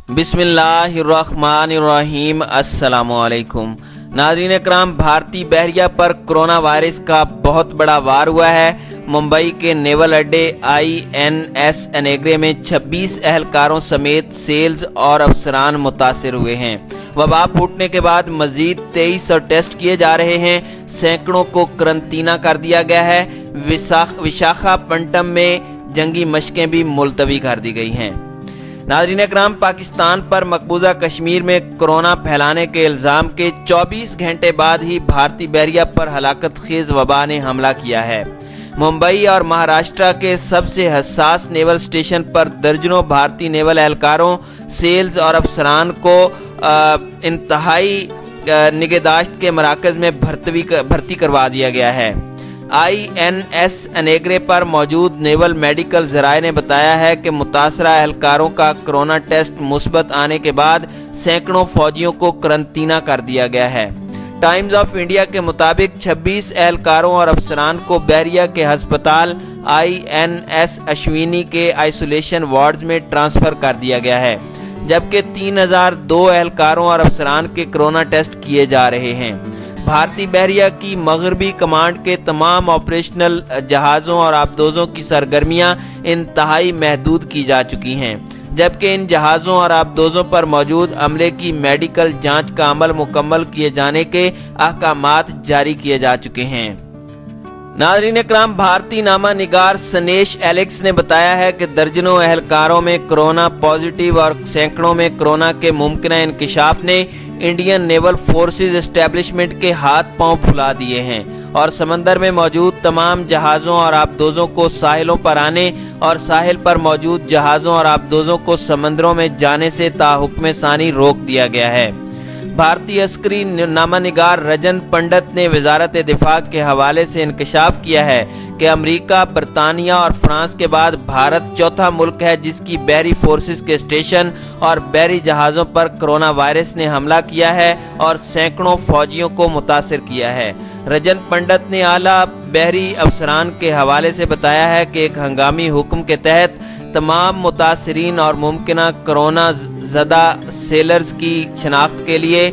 बिस्मिल्लाहिर्रहमानिर्रहीम। अस्सलाम वालेकुम नाज़रीन इकराम, भारतीय बहरिया पर कोरोना वायरस का बहुत बड़ा वार हुआ है। मुंबई के नेवल अड्डे INS एनेग्रे में 26 एहलकारों समेत सेल्स और अफसरान मुतासर हुए हैं। वबा फूटने के बाद मजीद 2300 टेस्ट किए जा रहे हैं। सैकड़ों को करंतना कर दिया गया है। विशाखापट्टनम में जंगी मशकें भी मुलतवी कर दी गई हैं। नाज़रीन इकराम, पाकिस्तान पर मकबूजा कश्मीर में कोरोना फैलाने के इल्ज़ाम के 24 घंटे बाद ही भारतीय बहरिया पर हलाकत खेज़ वबा ने हमला किया है। मुंबई और महाराष्ट्र के सबसे हसास नेवल स्टेशन पर दर्जनों भारतीय नेवल एहलकारों, सेल्स और अफसरान को इंतहाई निगहदाश्त के मराकज़ में भर्ती करवा दिया गया है। INS एनेग्रे पर मौजूद नेवल मेडिकल ज़राए ने बताया है कि मुतासरा एहलकारों का कोरोना टेस्ट मुस्बत आने के बाद सैकड़ों फौजियों को करंतना कर दिया गया है। टाइम्स ऑफ इंडिया के मुताबिक 26 एहलकारों और अफसरान को बहरिया के हस्पताल INS अश्विनी के आइसोलेशन वार्ड्स में ट्रांसफ़र कर दिया गया है, जबकि 3002 एहलकारों और अफसरान के कोरोना टेस्ट किए जा रहे हैं। भारतीय बहरिया की मगरबी कमांड के तमाम ऑपरेशनल जहाज़ों और आबदोज़ों की सरगर्मियां इंतहाई महदूद की जा चुकी हैं, जबकि इन जहाज़ों और आबदोज़ों पर मौजूद अमले की मेडिकल जांच का अमल मुकम्मल किए जाने के अहकामात जारी किए जा चुके हैं। नाज़रीन इकराम, भारतीय नामा निगार सनेश एलेक्स ने बताया है कि दर्जनों एहलकारों में कोरोना पॉजिटिव और सैकड़ों में कोरोना के मुमकिन इंकशाफ ने इंडियन नेवल फोर्सेस एस्टेब्लिशमेंट के हाथ पांव फुला दिए हैं और समंदर में मौजूद तमाम जहाज़ों और आबदोज़ों को साहिलों पर आने और साहिल पर मौजूद जहाज़ों और आबदोज़ों को समंदरों में जाने से ताहुक्म सानी रोक दिया गया है। भारतीय अस्करी नामा निगार रजन पंडित ने वजारत दिफा के हवाले से इंकशाफ किया है कि अमेरिका, बरतानिया और फ्रांस के बाद भारत चौथा मुल्क है जिसकी बहरी फोर्सेस के स्टेशन और बहरी जहाज़ों पर कोरोना वायरस ने हमला किया है और सैकड़ों फौजियों को मुतासर किया है। रजन पंडित ने आला बहरी अफसरान के हवाले से बताया है कि एक हंगामी हुक्म के तहत तमाम मुतासरीन और मुमकिना कोरोना ज़दा सेलर्स की शनाख्त के लिए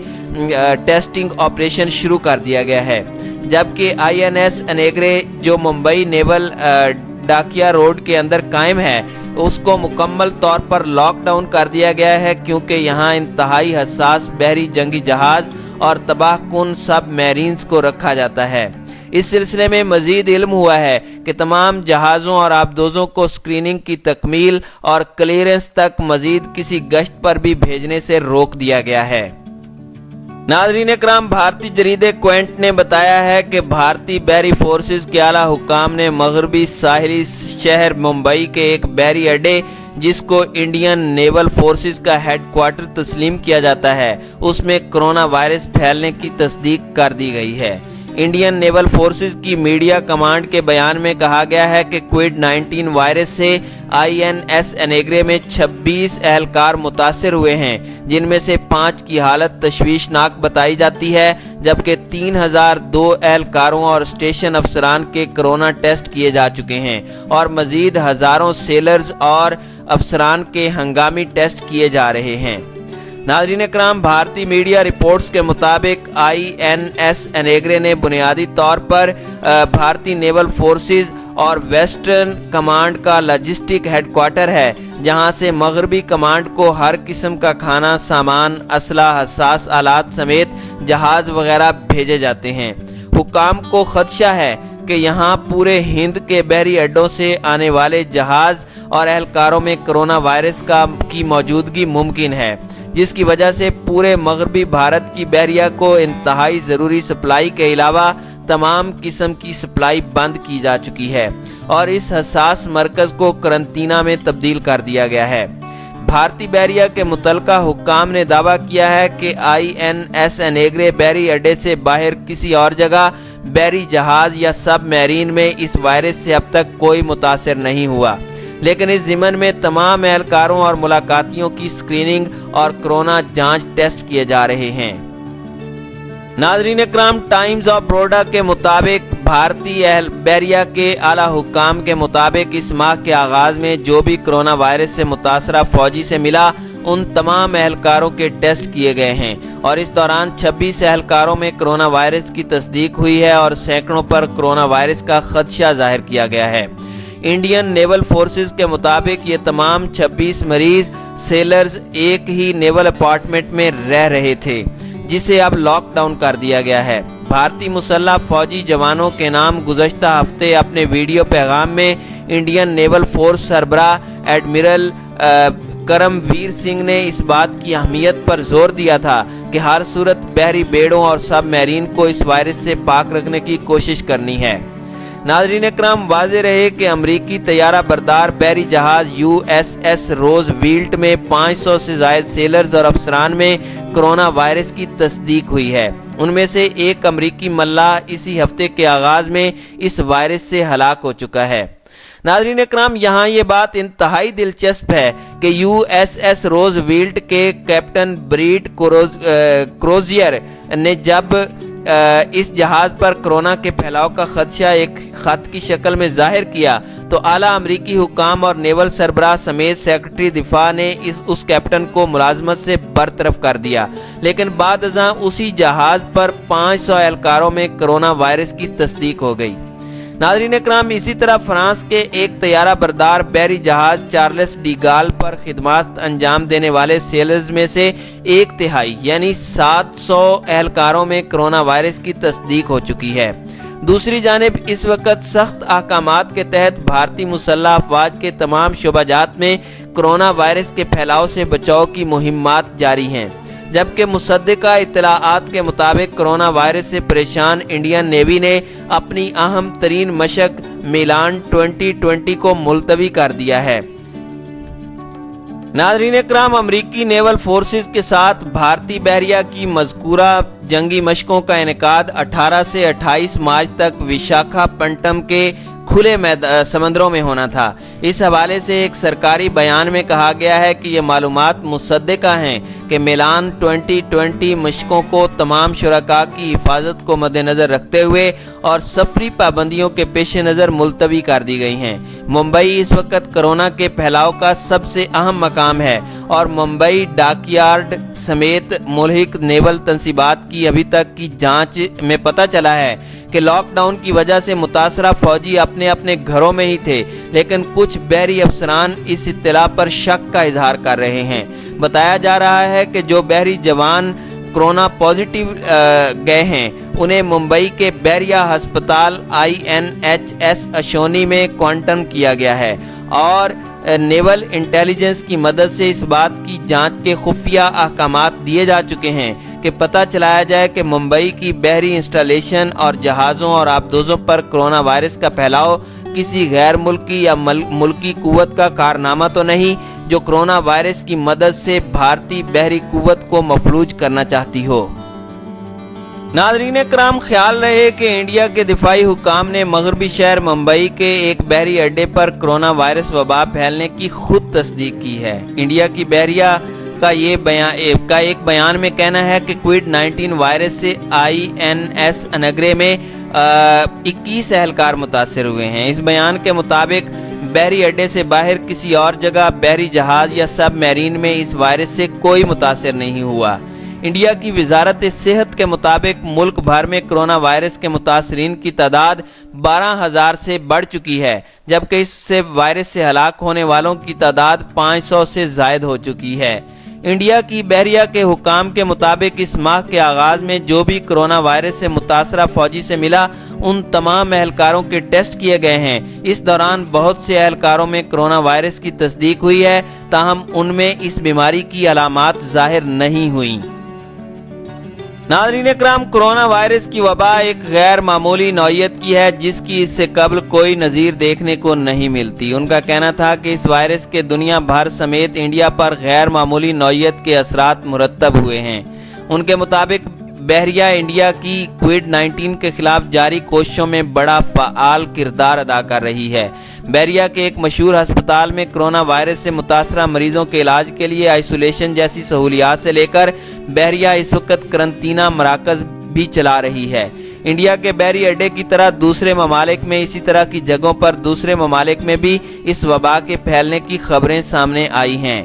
टेस्टिंग ऑपरेशन शुरू कर दिया गया है, जबकि INS एनेग्रे जो मुंबई नेवल डाकिया रोड के अंदर कायम है उसको मुकम्मल तौर पर लॉकडाउन कर दिया गया है, क्योंकि यहाँ इंतहाई हसास बहरी जंगी जहाज़ और तबाहकुन सब मैरीन्स को रखा जाता है। इस सिलसिले में मजीद इल्म हुआ है कि तमाम जहाज़ों और आबदोज़ों को स्क्रीनिंग की तकमील और क्लियरेंस तक मजीद किसी गश्त पर भी भेजने से रोक दिया गया है। नाज़रीन इकराम, भारतीय जरीदे क्वेंट ने बताया है कि भारतीय बहरी फोर्सेस के आला हुक्काम ने मगरबी साहिली शहर मुंबई के एक बहरी अड्डे जिसको इंडियन नेवल फोर्सेस का हेडक्वार्टर तस्लीम किया जाता है उसमें कोरोना वायरस फैलने की तस्दीक कर दी गई है। इंडियन नेवल फोर्सेस की मीडिया कमांड के बयान में कहा गया है कि कोविड-19 वायरस से INS एनेग्रे में 26 एहलकार मुतासर हुए हैं, जिनमें से 5 की हालत तशवीशनाक बताई जाती है, जबकि 3002 एहलकारों और स्टेशन अफसरान के कोरोना टेस्ट किए जा चुके हैं और मजीद हज़ारों सेलर्स और अफसरान के हंगामी टेस्ट किए जा रहे हैं। नाज़रीन इकराम, भारतीय मीडिया रिपोर्ट्स के मुताबिक INS एनेग्रे ने बुनियादी तौर पर भारतीय नेवल फोर्सेस और वेस्टर्न कमांड का लॉजिस्टिक हेडक्वार्टर है, जहां से मगरबी कमांड को हर किस्म का खाना, सामान, असला, हसास आलात समेत जहाज़ वगैरह भेजे जाते हैं। हुक्काम को खदशा है कि यहाँ पूरे हिंद के बहरी अड्डों से आने वाले जहाज़ और एहलकारों में कोरोना वायरस की मौजूदगी मुमकिन है, जिसकी वजह से पूरे मगरबी भारत की बहरिया को इंतहाई ज़रूरी सप्लाई के अलावा तमाम किस्म की सप्लाई बंद की जा चुकी है और इस हसास मरकज़ को करंतना में तब्दील कर दिया गया है। भारतीय बहरिया के मुतलका हुक्काम ने दावा किया है कि INS एनेग्रे बहरी अड्डे से बाहर किसी और जगह बहरी जहाज़ या सब मैरीन में इस वायरस से अब तक कोई मुतासर नहीं हुआ, लेकिन इस ज़िमन में तमाम एहलकारों और मुलाकातियों की स्क्रीनिंग और कोरोना जांच टेस्ट किए जा रहे हैं। नाज़रीन इकराम, टाइम्स ऑफ बड़ौदा के मुताबिक भारतीय बहरिया के आला हुक्काम के मुताबिक इस माह के आगाज़ में जो भी कोरोना वायरस से मुतासरा फौजी से मिला उन तमाम एहलकारों के टेस्ट किए गए हैं और इस दौरान 26 एहलकारों में कोरोना वायरस की तस्दीक हुई है और सैकड़ों पर कोरोना वायरस का खदशा जाहिर किया गया है। इंडियन नेवल फोर्सेस के मुताबिक ये तमाम 26 मरीज सेलर्स एक ही नेवल अपार्टमेंट में रह रहे थे, जिसे अब लॉकडाउन कर दिया गया है। भारतीय मुसल्लह फौजी जवानों के नाम गुज़श्ता हफ्ते अपने वीडियो पैगाम में इंडियन नेवल फोर्स सरबराह एडमिरल करमवीर सिंह ने इस बात की अहमियत पर जोर दिया था कि हर सूरत बहरी बेड़ों और सब मैरीन को इस वायरस से पाक रखने की कोशिश करनी है। नाज़रीन इकराम, वाज़ेह रहे कि अमरीकी तैयारा बरदार बहरी जहाज USS रोज़वेल्ट में 500 से ज़ायद सेलर्स और अफसरान में कोरोना वायरस की तस्दीक हुई है। उनमें से एक अमरीकी मल्लाह इसी हफ्ते के आगाज़ में इस वायरस से हलाक हो चुका है। नाज़रीन इकराम, यहाँ ये बात इंतहाई दिलचस्प है कि USS रोज़वेल्ट के कैप्टन ब्रीट क्रोजियर ने जब इस जहाज पर कोरोना के फैलाव का खदशा एक खत की शक्ल में जाहिर किया तो आला अमरीकी हुकाम और नेवल सरबराह समेत सेक्रेटरी दिफा ने उस कैप्टन को मुलाजमत से बरतरफ कर दिया। लेकिन बाद अज़ां उसी जहाज पर 500 एहलकारों में कोरोना वायरस की तस्दीक हो गई। नाज़रीन इकराम, इसी तरह फ्रांस के एक तैयारा बरदार बहरी जहाज चार्ल्स डी गाल पर खिदमत अंजाम देने वाले सेलर्स में से 1/3 यानी 700 एहलकारों में कोरोना वायरस की तस्दीक हो चुकी है। दूसरी जानिब इस वक्त सख्त अहकामात के तहत भारतीय मुसल्लह अफवाज के तमाम शोबाजात में कोरोना वायरस के फैलाव से बचाव की मुहिम्मात जारी हैं, जबकि मुसद्दिका इत्तलाआत के मुताबिक कोरोना वायरस से परेशान इंडियन नेवी ने अपनी अहम तरीन मशक मिलान 2020 को मुलतवी कर दिया है। नाज़रीन इकराम, अमरीकी नेवल फोर्सेस के साथ भारतीय बहरिया की मज़कूरा जंगी मशकों का इनेकाद 18 से 28 मार्च तक विशाखापट्टनम के खुले समंदरों में होना था। इस हवाले से एक सरकारी बयान में कहा गया है कि ये मालूमात मुसद्दिका हैं कि मिलान 2020 मशकों को तमाम शुरका की हिफाजत को मद्देनजर रखते हुए और सफरी पाबंदियों के पेश नज़र मुलतवी कर दी गई हैं। मुंबई इस वक्त कोरोना के फैलाव का सबसे अहम मकाम है और मुंबई डॉकयार्ड समेत मुल्हिक नेवल तंसीबात की अभी तक की जांच में पता चला है कि लॉकडाउन की वजह से मुतासरा फौजी अपने अपने घरों में ही थे, लेकिन कुछ बहरी अफसरान इस इत्तला पर शक का इजहार कर रहे हैं। बताया जा रहा है कि जो बहरी जवान कोरोना पॉजिटिव गए हैं उन्हें मुंबई के बहरिया अस्पताल INHS अशोनी में क्वारंटाइन किया गया है और नेवल इंटेलिजेंस की मदद से इस बात की जांच के खुफिया अहकामात दिए जा चुके हैं कि पता चलाया जाए कि मुंबई की बहरी इंस्टॉलेशन और जहाज़ों और आबदोजों पर कोरोना वायरस का फैलाव किसी गैर मुल्की या मुल्की कुव्वत का कारनामा तो नहीं जो कोरोना वायरस की मदद से भारतीय बहरी कुव्वत को मफलूज करना चाहती हो। नाज़रीन इकराम, ख्याल रहे कि इंडिया के दिफाई हुकाम ने मगरबी शहर मुंबई के एक बहरी अड्डे पर कोरोना वायरस वबा फैलने की खुद तस्दीक की है। इंडिया की बहरिया का एक बयान में कहना है कि कोविड-19 वायरस से INS अनगरे में 21 एहलकार मुतासर हुए हैं। इस बयान के मुताबिक बहरी अड्डे से बाहर किसी और जगह बहरी जहाज या सब मैरीन में इस वायरस से कोई मुतासर नहीं हुआ। इंडिया की वजारत सेहत के मुताबिक मुल्क भर में कोरोना वायरस के मुतासरीन की तादाद 12,000 से बढ़ चुकी है, जबकि इससे वायरस से हलाक होने वालों की तादाद 500 से जायद हो चुकी है। इंडिया की बहरिया के हुकाम के मुताबिक इस माह के आगाज में जो भी कोरोना वायरस से मुतासरा फौजी से मिला उन तमाम एहलकारों के टेस्ट किए गए हैं। इस दौरान बहुत से एहलकारों में कोरोना वायरस की तस्दीक हुई है, ताहम उनमें इस बीमारी की अलामात जाहिर नहीं हुई। नाज़रीन इकराम, कोरोना वायरस की वबा एक गैर मामूली नौइयत की है जिसकी इससे कबल कोई नज़ीर देखने को नहीं मिलती। उनका कहना था कि इस वायरस के दुनिया भर समेत इंडिया पर गैर मामूली नौइयत के असरात मुरतब हुए हैं। उनके मुताबिक बहरिया इंडिया की कोविड-19 के खिलाफ जारी कोशिशों में बड़ा फ़ाल किरदार अदा कर रही है। बहरिया के एक मशहूर अस्पताल में कोरोना वायरस से मुतासरा मरीजों के इलाज के लिए आइसोलेशन जैसी सहूलियात से लेकर बहरिया इस वक्त करंतना मराकज भी चला रही है। इंडिया के बहरी अड्डे की तरह दूसरे ममालिक में इसी तरह की जगहों पर दूसरे ममालिक में भी इस वबा के फैलने की खबरें सामने आई हैं।